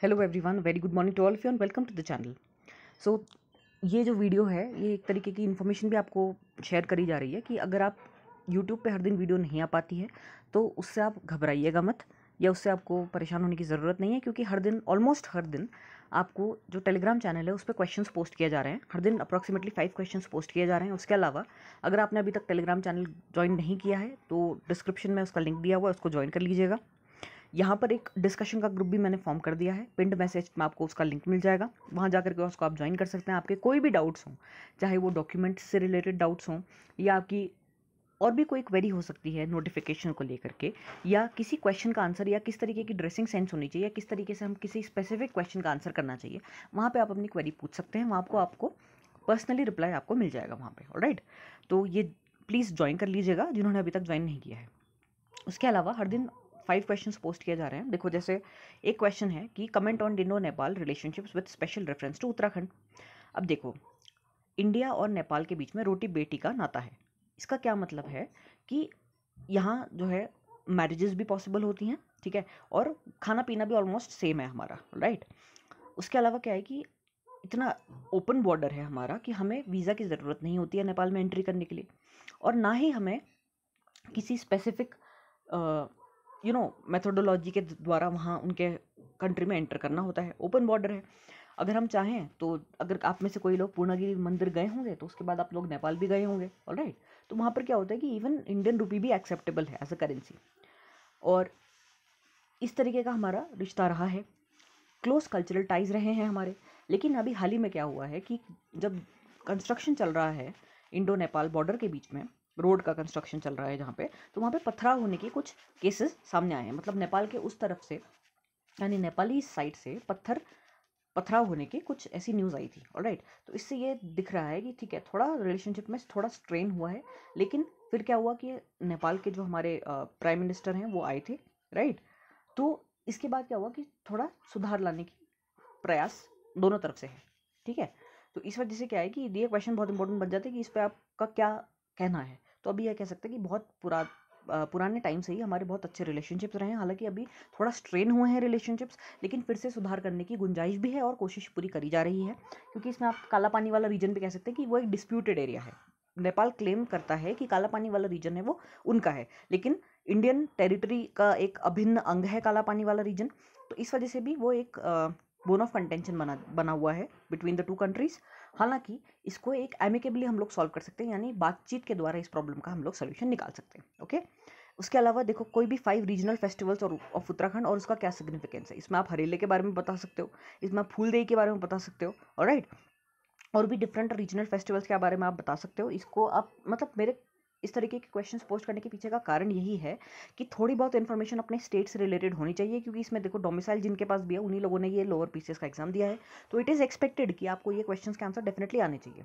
Hello everyone, very good morning to all of you and welcome to the channel. So ये जो video है ये एक तरीके की इन्फॉर्मेशन भी आपको शेयर करी जा रही है कि अगर आप यूट्यूब पे हर दिन वीडियो नहीं आ पाती है तो उससे आप घबराइएगा मत, या उससे आपको परेशान होने की ज़रूरत नहीं है, क्योंकि हर दिन, ऑलमोस्ट हर दिन आपको जो टेलीग्राम चैनल है उस पर क्वेश्चंस पोस्ट किए जा रहे हैं। हर दिन अप्रॉक्सीमेटली 5 क्वेश्चंस पोस्ट किए जा रहे हैं। उसके अलावा अगर आपने अभी तक टेलीग्राम चैनल ज्वाइन नहीं किया है तो डिस्क्रिप्शन में उसका लिंक दिया हुआ है, उसको ज्वाइन कर लीजिएगा। यहाँ पर एक डिस्कशन का ग्रुप भी मैंने फॉर्म कर दिया है, पिंड मैसेज में आपको उसका लिंक मिल जाएगा। वहाँ जाकर के उसको आप ज्वाइन कर सकते हैं। आपके कोई भी डाउट्स हों, चाहे वो डॉक्यूमेंट से रिलेटेड डाउट्स हों या आपकी और भी कोई क्वेरी हो सकती है नोटिफिकेशन को लेकर के, या किसी क्वेश्चन का आंसर, या किस तरीके की ड्रेसिंग सेंस होनी चाहिए, या किस तरीके से हम किसी स्पेसिफिक क्वेश्चन का आंसर करना चाहिए, वहाँ पे आप अपनी क्वेरी पूछ सकते हैं। वहाँ आपको पर्सनली रिप्लाई आपको मिल जाएगा वहाँ पे। ऑलराइट, तो ये प्लीज़ ज्वाइन कर लीजिएगा जिन्होंने अभी तक ज्वाइन नहीं किया है। उसके अलावा हर दिन 5 क्वेश्चंस पोस्ट किए जा रहे हैं। देखो, जैसे एक क्वेश्चन है कि comment on Indo Nepal relationships with special reference to Uttarakhand. अब देखो, इंडिया और नेपाल के बीच में रोटी बेटी का नाता है। इसका क्या मतलब है कि यहाँ जो है मैरिजेस भी पॉसिबल होती हैं, ठीक है, और खाना पीना भी ऑलमोस्ट सेम है हमारा, राइट। उसके अलावा क्या है कि इतना ओपन बॉर्डर है हमारा कि हमें वीज़ा की ज़रूरत नहीं होती है नेपाल में एंट्री करने के लिए, और ना ही हमें किसी स्पेसिफिक मेथोडोलॉजी के द्वारा वहाँ उनके कंट्री में एंटर करना होता है। ओपन बॉर्डर है। अगर हम चाहें तो, अगर आप में से कोई लोग पूर्णागिरि मंदिर गए होंगे तो उसके बाद आप लोग नेपाल भी गए होंगे, ऑलराइट। तो वहाँ पर क्या होता है कि इवन इंडियन रुपी भी एक्सेप्टेबल है एज अ करेंसी, और इस तरीके का हमारा रिश्ता रहा है। क्लोज कल्चरल टाइज रहे हैं हमारे। लेकिन अभी हाल ही में क्या हुआ है कि जब कंस्ट्रक्शन चल रहा है इंडो नेपाल बॉर्डर के बीच में, रोड का कंस्ट्रक्शन चल रहा है जहाँ पे, तो वहाँ पे पथराव होने के कुछ केसेस सामने आए हैं। मतलब नेपाल के उस तरफ से, यानी नेपाली साइड से पथराव होने की कुछ ऐसी न्यूज़ आई थी, ऑलराइट। तो इससे ये दिख रहा है कि ठीक है, थोड़ा रिलेशनशिप में थोड़ा स्ट्रेन हुआ है। लेकिन फिर क्या हुआ कि नेपाल के जो हमारे प्राइम मिनिस्टर हैं वो आए थे, राइट। तो इसके बाद क्या हुआ कि थोड़ा सुधार लाने की प्रयास दोनों तरफ से है, ठीक है। तो इस वजह से क्या है कि ये क्वेश्चन बहुत इंपॉर्टेंट बन जाता है कि इस पर आपका क्या कहना है। तो अभी यह कह सकते हैं कि बहुत पुराने टाइम से ही हमारे बहुत अच्छे रिलेशनशिप्स रहे हैं। हालांकि अभी थोड़ा स्ट्रेन हुए हैं रिलेशनशिप्स, लेकिन फिर से सुधार करने की गुंजाइश भी है और कोशिश पूरी करी जा रही है। क्योंकि इसमें आप काला पानी वाला रीजन भी कह सकते हैं कि वो एक डिस्प्यूटेड एरिया है। नेपाल क्लेम करता है कि काला पानी वाला रीजन है वो उनका है, लेकिन इंडियन टेरिटरी का एक अभिन्न अंग है काला पानी वाला रीजन। तो इस वजह से भी वो एक बोन ऑफ कंटेंशन बना हुआ है बिटवीन द टू कंट्रीज। हालांकि इसको एक एमिकेबली हम लोग सॉल्व कर सकते हैं, यानी बातचीत के द्वारा इस प्रॉब्लम का हम लोग सोल्यूशन निकाल सकते हैं, ओके। उसके अलावा देखो, कोई भी 5 रीजनल फेस्टिवल्स और ऑफ उत्तराखंड और उसका क्या सिग्निफिकेंस है, इसमें आप हरेले के बारे में बता सकते हो, इसमें आप फूलदेई के बारे में बता सकते हो, ऑलराइट। और भी डिफरेंट रीजनल फेस्टिवल्स के बारे में आप बता सकते हो। इसको आप, मतलब मेरे इस तरीके के क्वेश्चंस पोस्ट करने के पीछे का कारण यही है कि थोड़ी बहुत इन्फॉर्मेशन अपने स्टेट से रिलेटेड होनी चाहिए, क्योंकि इसमें देखो डोमिसाइल जिनके पास भी है उन्हीं लोगों ने ये लोअर पीसीएस का एग्जाम दिया है। तो इट इज़ एक्सपेक्टेड कि आपको ये क्वेश्चंस के आंसर डेफिनेटली आने चाहिए।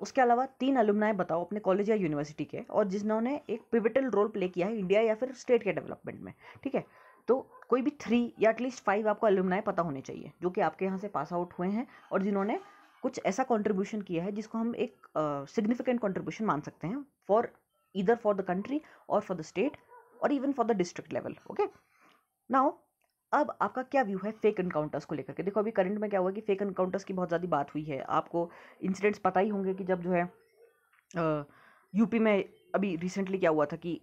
उसके अलावा 3 अलुमनाई बताओ अपने कॉलेज या यूनिवर्सिटी के, और जिन्होंने एक पिविटल रोल प्ले किया है इंडिया या फिर स्टेट के डेवलपमेंट में, ठीक है। तो कोई भी 3 या एटलीस्ट 5 आपको अलुमनाई पता होने चाहिए जो कि आपके यहाँ से पास आउट हुए हैं और जिन्होंने कुछ ऐसा कंट्रीब्यूशन किया है जिसको हम एक सिग्निफिकेंट कंट्रीब्यूशन मान सकते हैं for either for the country और फॉर द स्टेट और even for the district level, okay. Now अब आपका क्या व्यू है फेक एनकाउंटर्स को लेकर के। देखो, अभी करंट में क्या हुआ कि फेक एनकाउंटर्स की बहुत ज़्यादा बात हुई है। आपको इंसिडेंट्स पता ही होंगे कि जब जो है यूपी में अभी रिसेंटली क्या हुआ था कि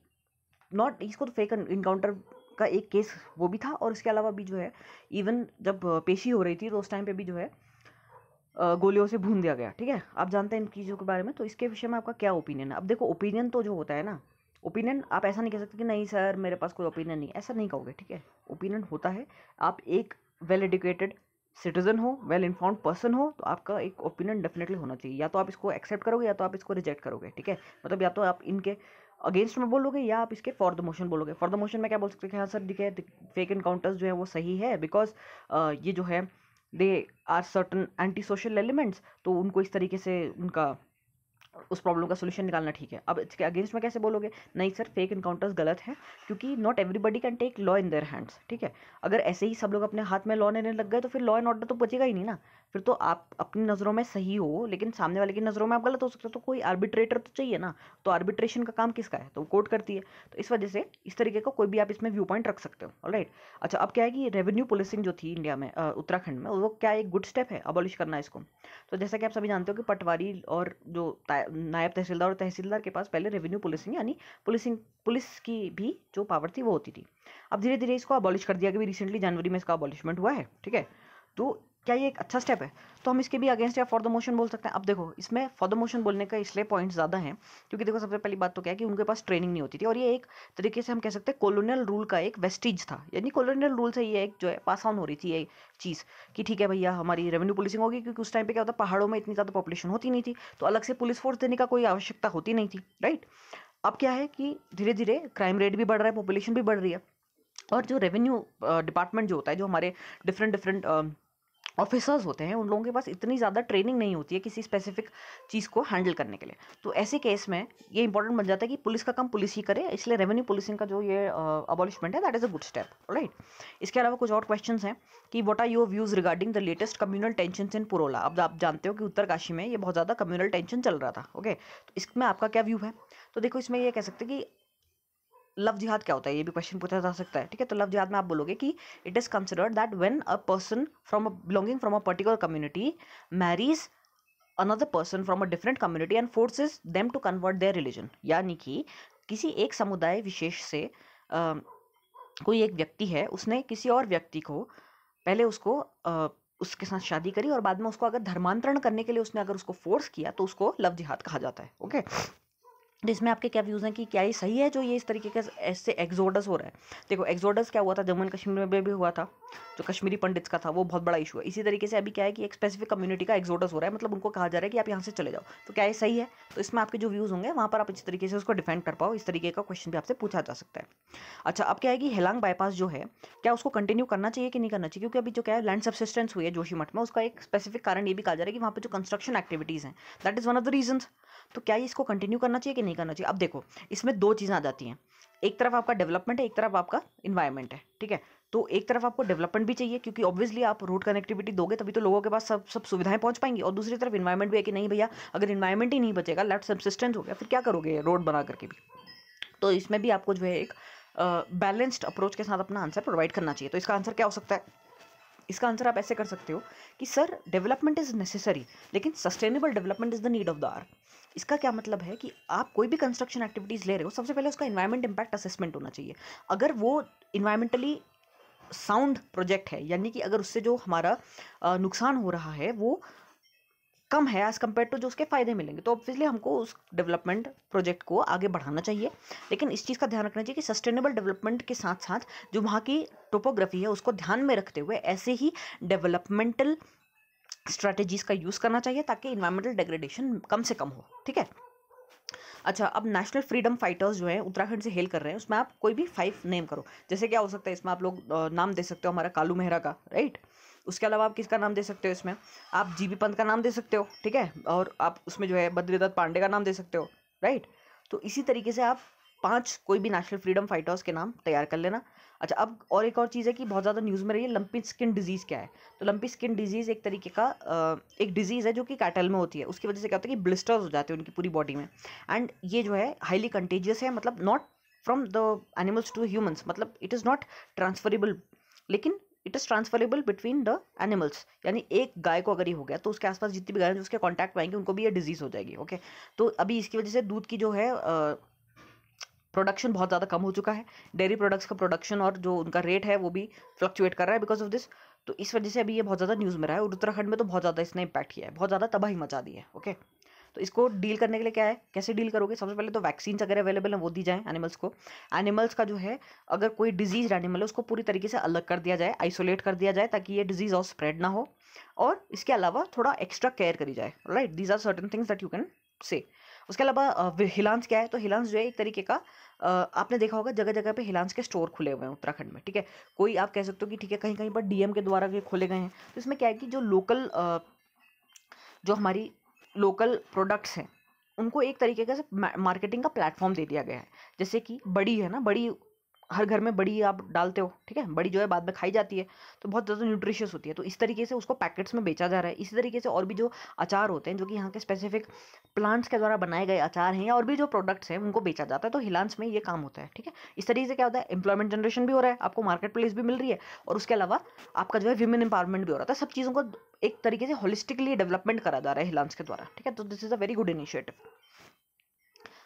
नॉट इसको तो फेक इनकाउंटर का एक केस वो भी था, और इसके अलावा भी जो है इवन जब पेशी हो रही थी तो उस टाइम पे भी जो है गोलियों से भून दिया गया, ठीक है। आप जानते हैं इन चीज़ों के बारे में। तो इसके विषय में आपका क्या ओपिनियन है। अब देखो, ओपिनियन तो जो होता है ना, ओपिनियन आप ऐसा नहीं कह सकते कि नहीं सर मेरे पास कोई ओपिनियन नहीं, ऐसा नहीं कहोगे, ठीक है। ओपिनियन होता है। आप एक वेल एजुकेटेड सिटीजन हो, वेल इन्फॉर्म्ड पर्सन हो, तो आपका एक ओपिनियन डेफिनेटली होना चाहिए। या तो आप इसको एक्सेप्ट करोगे या तो आप इसको रिजेक्ट करोगे, ठीक है। मतलब या तो आप इनके अगेंस्ट में बोलोगे या आप इसके फॉर द मोशन बोलोगे। फॉर द मोशन में क्या बोल सकते हैं कि हाँ सर ठीक है, फेक एनकाउंटर्स जो है वो सही है बिकॉज ये जो है they are certain anti social elements, तो उनको इस तरीके से उनका उस प्रॉब्लम का सोल्यूशन निकालना ठीक है। अब इसके अगेंस्ट में कैसे बोलोगे, नहीं सर फेक एनकाउंटर्स गलत है क्योंकि not everybody can take law in their hands, ठीक है। अगर ऐसे ही सब लोग अपने हाथ में लॉ लेने लग गए तो फिर लॉ एंड ऑर्डर तो बचेगा ही नहीं ना। फिर तो आप अपनी नज़रों में सही हो लेकिन सामने वाले की नज़रों में आप गलत हो सकते हो, तो कोई आर्बिट्रेटर तो चाहिए ना। तो आर्बिट्रेशन का काम किसका है, तो कोर्ट करती है। तो इस वजह से इस तरीके का कोई भी आप इसमें व्यू पॉइंट रख सकते हो। ऑलराइट। अच्छा, अब क्या है कि रेवेन्यू पुलिसिंग जो थी इंडिया में, उत्तराखंड में, वो क्या एक गुड स्टेप है अबॉलिश करना इसको। तो जैसा कि आप सभी जानते हो कि पटवारी और जो नायब तहसीलदार और तहसीलदार के पास पहले रेवेन्यू पुलिसिंग यानी पुलिस की भी जो पावर थी वो होती थी। अब धीरे धीरे इसको अबॉलिश कर दिया, कि रिसेंटली जनवरी में इसका अबॉलिशमेंट हुआ है। ठीक है, तो क्या ये एक अच्छा स्टेप है, तो हम इसके भी अगेंस्ट या फॉर द मोशन बोल सकते हैं। अब देखो, इसमें फॉर द मोशन बोलने का इसलिए पॉइंट ज़्यादा है क्योंकि देखो, सबसे पहली बात तो क्या है कि उनके पास ट्रेनिंग नहीं होती थी, और ये एक तरीके से हम कह सकते हैं कॉलोनियल रूल का एक वेस्टिज था। यानी कॉलोनियल रूल से ये एक जो है पास ऑन हो रही थी ये चीज़, कि ठीक है भैया हमारी रेवेन्यू पुलिसिंग होगी, क्योंकि उस टाइम पे क्या होता, पहाड़ों में इतनी ज़्यादा पॉपुलेशन होती नहीं थी, तो अलग से पुलिस फोर्स देने का कोई आवश्यकता होती नहीं थी। राइट। अब क्या है कि धीरे धीरे क्राइम रेट भी बढ़ रहा है, पॉपुलेशन भी बढ़ रही है, और जो रेवेन्यू डिपार्टमेंट जो होता है, जो हमारे डिफरेंट डिफरेंट ऑफिसर्स होते हैं, उन लोगों के पास इतनी ज़्यादा ट्रेनिंग नहीं होती है किसी स्पेसिफिक चीज़ को हैंडल करने के लिए। तो ऐसे केस में ये इंपॉर्टेंट बन जाता है कि पुलिस का काम पुलिस ही करे, इसलिए रेवेन्यू पुलिसिंग का जो ये अबॉलिशमेंट है, that is a good step. Right. इसके अलावा कुछ और क्वेश्चंस हैं कि what are your views regarding the latest communal tension in Purola. अब आप जानते हो कि उत्तरकाशी में ये बहुत ज़्यादा कम्युनल टेंशन चल रहा था। ओके, तो इसमें आपका क्या व्यू है। तो देखो, इसमें ये कह सकते हैं कि लव जिहाद क्या होता है, ये भी क्वेश्चन पूछा जा सकता है। ठीक है, तो लव जिहाद में आप बोलोगे कि it is considered that when a person from belonging from a particular community marries another person from a different community and forces them to convert their religion. यानी कि किसी एक समुदाय विशेष से कोई एक व्यक्ति है, उसने किसी और व्यक्ति को पहले उसको उसके साथ शादी करी, और बाद में उसको अगर धर्मांतरण करने के लिए उसने अगर उसको फोर्स किया, तो उसको लव जिहाद कहा जाता है। ओके, तो इसमें आपके क्या व्यूज़ हैं कि क्या ये सही है जो ये इस तरीके का ऐसे एक्सोडस हो रहा है। देखो, एक्सोडस क्या हुआ था, जम्मू एंड कश्मीर में भी हुआ था, जो कश्मीरी पंडित्स का था, वो बहुत बड़ा इशू है। इसी तरीके से अभी क्या है कि एक स्पेसिफिक कम्युनिटी का एक्सोडस हो रहा है, मतलब उनको कहा जा रहा है कि आप यहाँ से चले जाओ। तो क्या ये सही है, तो इसमें आपके जो व्यूज़ होंगे वहाँ पर आप इस तरीके से उसको डिफेंड कर पाओ, इस तरीके का क्वेश्चन भी आपसे पूछा जा सकता है। अच्छा, अब क्या है कि हेलांग बाईपास जो है, क्या उसको कंटिन्यू करना चाहिए कि नहीं करना चाहिए, क्योंकि अभी जो क्या है लैंड सब्सिस्टेंस हुई है जोशीमठ में, उसका एक स्पेसिफिक कारण ये भी कहा जा रहा है कि वहाँ पर जो कंस्ट्रक्शन एक्टिविटीज़ हैं, that is one of the reasons. तो क्या इसको कंटिन्यू करना चाहिए कि नहीं करना चाहिए। अब देखो, इसमें दो चीज़ें आ जाती हैं, एक तरफ आपका डेवलपमेंट है, एक तरफ आपका इन्वायरमेंट है। ठीक है, तो एक तरफ आपको डेवलपमेंट भी चाहिए, क्योंकि ऑब्वियसली आप रोड कनेक्टिविटी दोगे तभी तो लोगों के पास सब सब सुविधाएं पहुंच पाएंगी, और दूसरी तरफ इन्वायरमेंट भी है कि नहीं भैया, अगर इन्वायरमेंट ही नहीं बचेगा, लैंड सब्सिस्टेंस हो गया, फिर क्या करोगे रोड बना करके भी। तो इसमें भी आपको जो है एक बैलेंस्ड अप्रोच के साथ अपना आंसर प्रोवाइड करना चाहिए। तो इसका आंसर क्या हो सकता है, इसका आंसर आप ऐसे कर सकते हो कि सर डेवलपमेंट इज़ नेसेसरी, लेकिन sustainable development is the need of the hour. इसका क्या मतलब है कि आप कोई भी कंस्ट्रक्शन एक्टिविटीज़ ले रहे हो, सबसे पहले उसका इन्वायरमेंट इम्पैक्ट असेसमेंट होना चाहिए। अगर वो इन्वायरमेंटली साउंड प्रोजेक्ट है, यानी कि अगर उससे जो हमारा नुकसान हो रहा है वो कम है एज़ कम्पेयर टू जो उसके फ़ायदे मिलेंगे, तो ऑब्वियसली हमको उस डेवलपमेंट प्रोजेक्ट को आगे बढ़ाना चाहिए। लेकिन इस चीज़ का ध्यान रखना चाहिए कि सस्टेनेबल डेवलपमेंट के साथ साथ जो वहाँ की टोपोग्राफी है उसको ध्यान में रखते हुए ऐसे ही डेवलपमेंटल स्ट्रैटेजीज़ का यूज़ करना चाहिए, ताकि इन्वायरमेंटल डिग्रेडेशन कम से कम हो। ठीक है। अच्छा, अब नेशनल फ्रीडम फाइटर्स जो है उत्तराखंड से हेल कर रहे हैं, उसमें आप कोई भी 5 नेम करो। जैसे क्या हो सकता है, इसमें आप लोग नाम दे सकते हो हमारा कालू मेहरा का, राइट। उसके अलावा आप किसका नाम दे सकते हो, इसमें आप जीबी पंत का नाम दे सकते हो। ठीक है, और आप उसमें जो है बद्रीदत्त पांडे का नाम दे सकते हो, राइट। तो इसी तरीके से आप 5 कोई भी नेशनल फ्रीडम फाइटर्स के नाम तैयार कर लेना। अच्छा, अब और एक और चीज़ है कि बहुत ज़्यादा न्यूज़ में रही है, लंपी स्किन डिजीज़ क्या है। तो लंपी स्किन डिजीज़ एक तरीके का एक डिजीज़ है जो कि कैटल में होती है। उसकी वजह से क्या होता है कि ब्लिस्टर्स हो जाते हैं उनकी पूरी बॉडी में, एंड ये जो है हाईली कंटेजियस है, मतलब not from the animals to humans, मतलब इट इज़ नॉट ट्रांसफरेबल, लेकिन it is transferable between the animals. यानी एक गाय को अगर ये हो गया, तो उसके आसपास जितनी भी गाय हैं जो उसके कॉन्टैक्ट में आएंगे, उनको भी ये डिजीज़ हो जाएगी। ओके, तो अभी इसकी वजह से दूध की जो है प्रोडक्शन बहुत ज़्यादा कम हो चुका है। डेयरी प्रोडक्ट्स का प्रोडक्शन और जो उनका रेट है वो भी फ्लक्चुएट कर रहा है बिकॉज ऑफ दिस। तो इस वजह से अभी ये बहुत ज़्यादा न्यूज़ में रहा है, और उत्तराखंड में तो बहुत ज़्यादा इसने इम्पैक्ट किया है, बहुत ज़्यादा तबाही मचा दी है। ओके, तो इसको डील करने के लिए क्या है, कैसे डील करोगे, सबसे पहले तो वैक्सीन अगर अवेलेबल है वो दी जाए एनिमल्स को। एनिमल्स का जो है, अगर कोई डिजीज एनिमल है उसको पूरी तरीके से अलग कर दिया जाए, आइसोलेट कर दिया जाए, ताकि ये डिजीज और स्प्रेड ना हो, और इसके अलावा थोड़ा एक्स्ट्रा केयर करी जाए। Right, these are certain things that you can say. उसके अलावा हिलांस क्या है, तो हिलांस जो है एक तरीके का आपने देखा होगा जगह जगह पे हिलांस के स्टोर खुले हुए हैं उत्तराखंड में। ठीक है, कोई आप कह सकते हो कि ठीक है कहीं कहीं पर डीएम के द्वारा ये खोले गए हैं। तो इसमें क्या है कि जो लोकल जो हमारी लोकल प्रोडक्ट्स हैं उनको एक तरीके का मार्केटिंग का प्लेटफॉर्म दे दिया गया है। जैसे कि बड़ी है ना, बड़ी हर घर में बड़ी आप डालते हो, ठीक है, बड़ी जो है बाद में खाई जाती है, तो बहुत ज़्यादा न्यूट्रिशियस होती है, तो इस तरीके से उसको पैकेट्स में बेचा जा रहा है। इसी तरीके से और भी जो अचार होते हैं जो कि यहाँ के स्पेसिफिक प्लांट्स के द्वारा बनाए गए अचार हैं या और भी जो प्रोडक्ट्स हैं उनको बेचा जाता है, तो हिलांस में ये काम होता है, ठीक है। इस तरीके से क्या होता है, एम्प्लॉयमेंट जनरेशन भी हो रहा है, आपको मार्केट प्लेस भी मिल रही है, और उसके अलावा आपका जो है वीमेन एम्पावरमेंट भी हो रहा था। सब चीज़ों को एक तरीके से होलिस्टिकली डेवलपमेंट करा जा रहा है हिलांस के द्वारा, ठीक है। तो this is a very good initiative.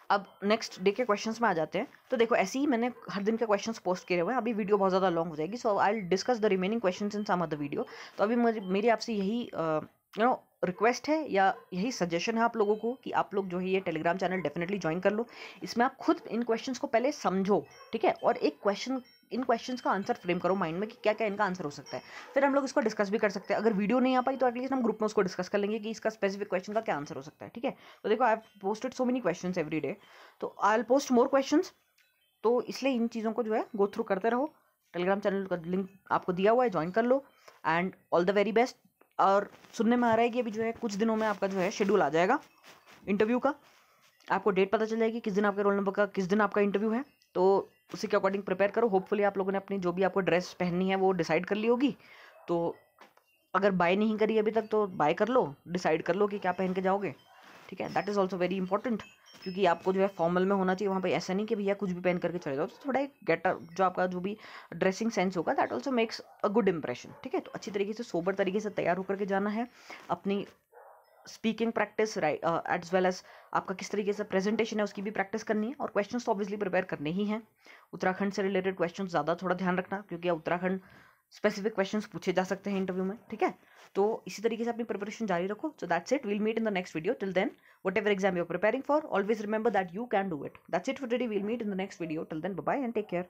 अब नेक्स्ट डे के क्वेश्चंस में आ जाते हैं। तो देखो ऐसे ही मैंने हर दिन के क्वेश्चंस पोस्ट किए हुए हैं, अभी वीडियो बहुत ज़्यादा लॉन्ग हो जाएगी, so I will discuss the remaining questions in some other video. तो अभी मेरी आपसे यही रिक्वेस्ट है या यही सजेशन है आप लोगों को कि आप लोग जो है ये टेलीग्राम चैनल डेफिनेटली ज्वाइन कर लो। इसमें आप खुद इन क्वेश्चंस को पहले समझो, ठीक है, और इन क्वेश्चंस का आंसर फ्रेम करो माइंड में कि क्या क्या इनका आंसर हो सकता है। फिर हम लोग इसको डिस्कस भी कर सकते हैं। अगर वीडियो नहीं आ पाई तो एटलीस्ट हम ग्रुप में उसको डिस्कस कर लेंगे कि इसका स्पेसिफिक क्वेश्चन का क्या आंसर हो सकता है, ठीक है। तो देखो I have posted so many questions every day, तो I will post more questions. तो इसलिए इन चीज़ों को जो है गो थ्रू करते रहो। टेलीग्राम चैनल का लिंक आपको दिया हुआ है, ज्वाइन कर लो, and all the very best. और सुनने में आ रहा है कि अभी जो है कुछ दिनों में आपका जो है शेड्यूल आ जाएगा इंटरव्यू का, आपको डेट पता चल जाएगी किस दिन आपके रोल नंबर का किस दिन आपका इंटरव्यू है, तो उसी के अकॉर्डिंग प्रिपेयर करो। होपफुली आप लोगों ने अपनी जो भी आपको ड्रेस पहननी है वो डिसाइड कर ली होगी, तो अगर बाय नहीं करी अभी तक तो बाय कर लो, डिसाइड कर लो कि क्या पहन के जाओगे, ठीक है। That is also very important, क्योंकि आपको जो है फॉर्मल में होना चाहिए वहाँ पे, ऐसा नहीं कि भैया कुछ भी पहन करके चले जाओ। तो थोड़ा एक गेटअप जो आपका जो भी ड्रेसिंग सेंस होगा that also makes a good impression, ठीक है। तो अच्छी तरीके से सोबर तरीके से तैयार होकर के जाना है। अपनी speaking practice right as well as आपका किस तरीके से प्रेजेंटेशन है उसकी भी प्रैक्टिस करनी है, और क्वेश्चंस तो ऑब्वियसली प्रिपेयर करने ही हैं। उत्तराखंड से रिलेटेड क्वेश्चंस ज़्यादा थोड़ा ध्यान रखना, क्योंकि उत्तराखंड स्पेसिफिक क्वेश्चंस पूछे जा सकते हैं इंटरव्यू में, ठीक है। तो इसी तरीके से अपनी प्रिपरेशन जारी रखो। So that's it, we'll meet in the next video. Till then whatever exam you're preparing for, always remember that you can do it. That's it for today. We'll meet in the next video. Till then, bye bye and take care.